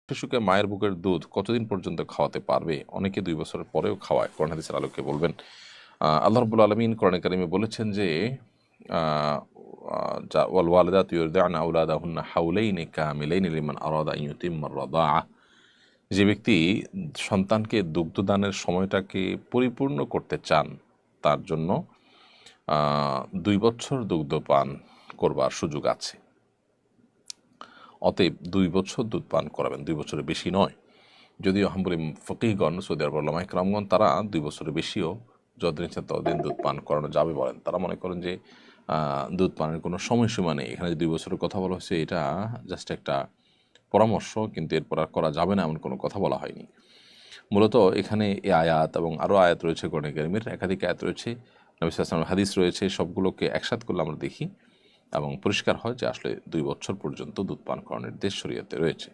শিশুকে মায়ের বুকের দুধ কতদিন পর্যন্ত খাওয়াতে পারবে? অনেকে ২ বছরের পরেও খাওয়ায়। কোরআন হাদিসের আলোকে বলবেন। আল্লাহ রাব্বুল আলামিন কোরআনে কারিমে বলেছেন যে আ আ যা ওয়াল ওয়ালিদাতু ইউরদি'না আওলাদাহুন্না হাওলাইনি কামিলাইনি লিমান আরাদা আন ইউতিম্মার রাদাআহ। যে ব্যক্তি সন্তানকে দুগ্ধদানের সময়টাকে পরিপূর্ণ করতে চান, তার জন্য ২ বছর দুগ্ধপান করবার সুযোগ আছে। অতএব ২ বছর দুধ পান করাবেন, ২ বছরের বেশি নয়। যদিও হাম্বলি ফকিহগণ, সৌদি আরবের উলামা ইকরামগণ, তারা ২ বছরের বেশিও যতদিন ইচ্ছা ততদিন দুধ পান করানো যাবে বলেন। তারা মনে করেন যে দুধ পানের কোনো সময়সীমা নেই। এখানে যে ২ বছরের কথা বলা হয়েছে এটা জাস্ট একটা পরামর্শ, কিন্তু এরপর আর করা যাবে না এমন কোনো কথা বলা হয়নি। মূলত এখানে এই আয়াত এবং আরও আয়াত রয়েছে কোরআনে কারিমের, একাধিক আয়াত রয়েছে, নবী সাল্লাল্লাহু আলাইহি ওয়াসাল্লামের হাদিস রয়েছে, সবগুলোকে একসাথ করলে আমরা দেখি এবং পরিষ্কার হয় যে আসলে ২ বছর পর্যন্ত দুধ পান করানোর নির্দেশ শরীয়তে রয়েছে।